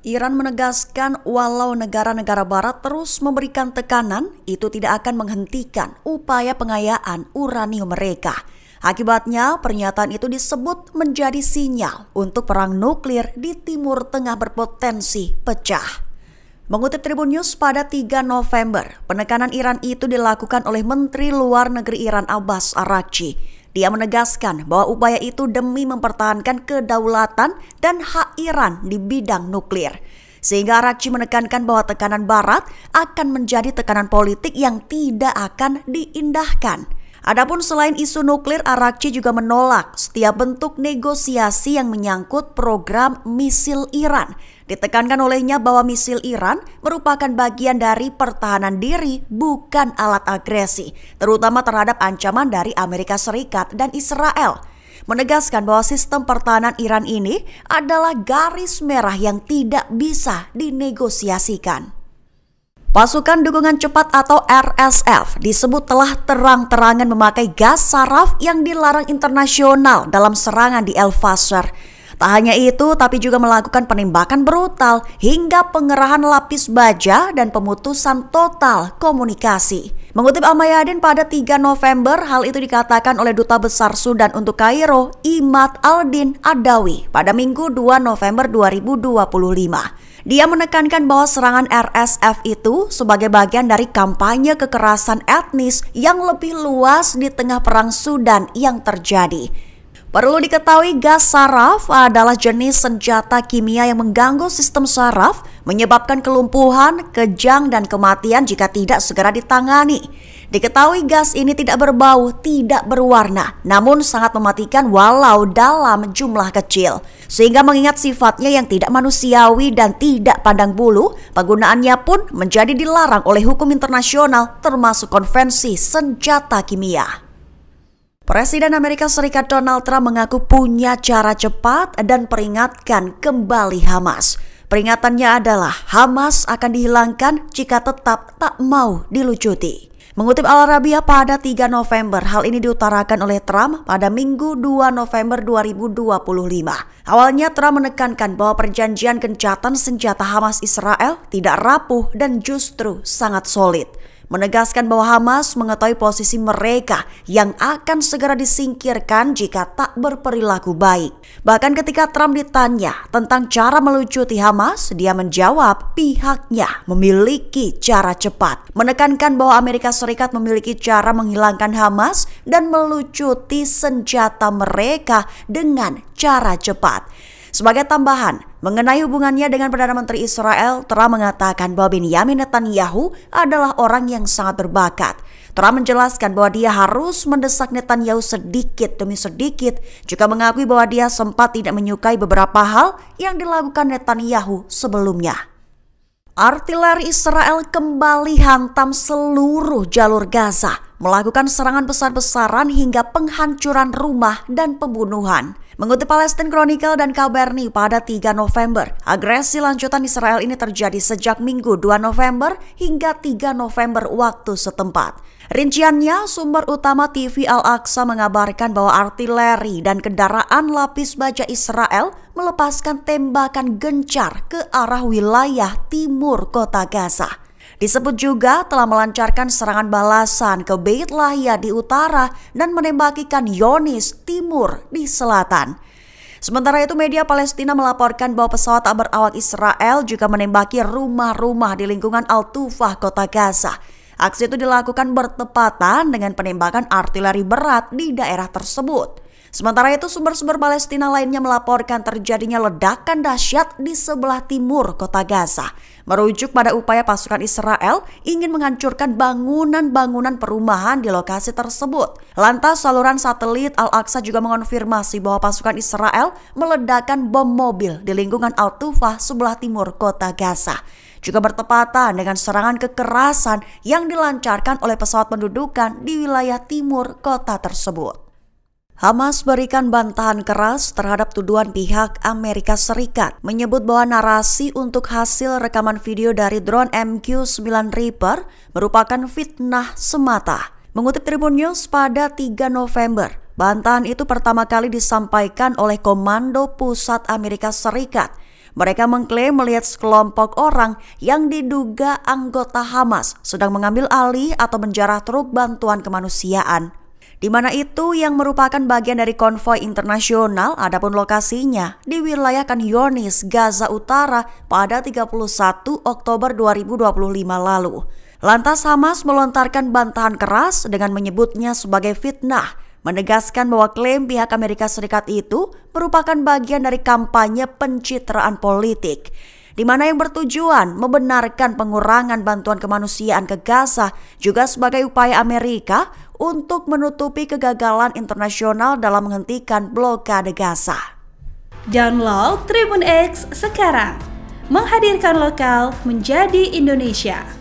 Iran menegaskan walau negara-negara barat terus memberikan tekanan, itu tidak akan menghentikan upaya pengayaan uranium mereka. Akibatnya, pernyataan itu disebut menjadi sinyal untuk perang nuklir di Timur Tengah berpotensi pecah. Mengutip Tribun News pada 3 November, penekanan Iran itu dilakukan oleh Menteri Luar Negeri Iran Abbas Araghchi. Dia menegaskan bahwa upaya itu demi mempertahankan kedaulatan dan hak Iran di bidang nuklir. Sehingga Araghchi menekankan bahwa tekanan Barat akan menjadi tekanan politik yang tidak akan diindahkan. Adapun selain isu nuklir, Araghchi juga menolak setiap bentuk negosiasi yang menyangkut program misil Iran. Ditekankan olehnya bahwa misil Iran merupakan bagian dari pertahanan diri, bukan alat agresi, terutama terhadap ancaman dari Amerika Serikat dan Israel. Menegaskan bahwa sistem pertahanan Iran ini adalah garis merah yang tidak bisa dinegosiasikan. Pasukan Dukungan Cepat atau RSF disebut telah terang-terangan memakai gas saraf yang dilarang internasional dalam serangan di El-Fasher. Tak hanya itu, tapi juga melakukan penembakan brutal hingga pengerahan lapis baja dan pemutusan total komunikasi. Mengutip Al-Mayadin pada 3 November, hal itu dikatakan oleh Duta Besar Sudan untuk Kairo, Imad Aldin Adawi, pada Minggu 2 November 2025. Dia menekankan bahwa serangan RSF itu sebagai bagian dari kampanye kekerasan etnis yang lebih luas di tengah perang Sudan yang terjadi. Perlu diketahui, gas saraf adalah jenis senjata kimia yang mengganggu sistem saraf, menyebabkan kelumpuhan, kejang, dan kematian jika tidak segera ditangani. Diketahui gas ini tidak berbau, tidak berwarna, namun sangat mematikan walau dalam jumlah kecil. Sehingga mengingat sifatnya yang tidak manusiawi dan tidak pandang bulu, penggunaannya pun menjadi dilarang oleh hukum internasional termasuk konvensi senjata kimia. Presiden Amerika Serikat Donald Trump mengaku punya cara cepat dan peringatkan kembali Hamas. Peringatannya adalah Hamas akan dihilangkan jika tetap tak mau dilucuti. Mengutip Al Arabiya pada 3 November, hal ini diutarakan oleh Trump pada Minggu 2 November 2025. Awalnya Trump menekankan bahwa perjanjian gencatan senjata Hamas Israel tidak rapuh dan justru sangat solid. Menegaskan bahwa Hamas mengetahui posisi mereka yang akan segera disingkirkan jika tak berperilaku baik. Bahkan ketika Trump ditanya tentang cara melucuti Hamas, dia menjawab pihaknya memiliki cara cepat. Menekankan bahwa Amerika Serikat memiliki cara menghilangkan Hamas dan melucuti senjata mereka dengan cara cepat. Sebagai tambahan, mengenai hubungannya dengan Perdana Menteri Israel, Trump mengatakan bahwa Benyamin Netanyahu adalah orang yang sangat berbakat. Trump menjelaskan bahwa dia harus mendesak Netanyahu sedikit demi sedikit, juga mengakui bahwa dia sempat tidak menyukai beberapa hal yang dilakukan Netanyahu sebelumnya. Artileri Israel kembali hantam seluruh jalur Gaza, melakukan serangan besar-besaran hingga penghancuran rumah dan pembunuhan. Mengutip Palestine Chronicle dan Kabarni pada 3 November, agresi lanjutan Israel ini terjadi sejak Minggu 2 November hingga 3 November waktu setempat. Rinciannya, sumber utama TV Al-Aqsa mengabarkan bahwa artileri dan kendaraan lapis baja Israel melepaskan tembakan gencar ke arah wilayah timur kota Gaza. Disebut juga telah melancarkan serangan balasan ke Beit Lahia di utara dan menembaki Khan Younis timur di selatan. Sementara itu, media Palestina melaporkan bahwa pesawat tak berawak Israel juga menembaki rumah-rumah di lingkungan Al-Tufah kota Gaza. Aksi itu dilakukan bertepatan dengan penembakan artileri berat di daerah tersebut. Sementara itu, sumber-sumber Palestina lainnya melaporkan terjadinya ledakan dahsyat di sebelah timur kota Gaza, merujuk pada upaya pasukan Israel ingin menghancurkan bangunan-bangunan perumahan di lokasi tersebut. Lantas, saluran satelit Al-Aqsa juga mengonfirmasi bahwa pasukan Israel meledakkan bom mobil di lingkungan Al-Tufah sebelah timur kota Gaza. Juga bertepatan dengan serangan kekerasan yang dilancarkan oleh pesawat pendudukan di wilayah timur kota tersebut. Hamas berikan bantahan keras terhadap tuduhan pihak Amerika Serikat, menyebut bahwa narasi untuk hasil rekaman video dari drone MQ-9 Reaper merupakan fitnah semata. Mengutip Tribun News pada 3 November, bantahan itu pertama kali disampaikan oleh Komando Pusat Amerika Serikat. Mereka mengklaim melihat sekelompok orang yang diduga anggota Hamas sedang mengambil alih atau menjarah truk bantuan kemanusiaan. Di mana itu yang merupakan bagian dari konvoi internasional, adapun lokasinya di wilayah Khan Younis, Gaza Utara pada 31 Oktober 2025 lalu. Lantas Hamas melontarkan bantahan keras dengan menyebutnya sebagai fitnah, menegaskan bahwa klaim pihak Amerika Serikat itu merupakan bagian dari kampanye pencitraan politik, di mana yang bertujuan membenarkan pengurangan bantuan kemanusiaan ke Gaza juga sebagai upaya Amerika untuk menutupi kegagalan internasional dalam menghentikan blokade Gaza. Download Tribun X sekarang, menghadirkan lokal menjadi Indonesia.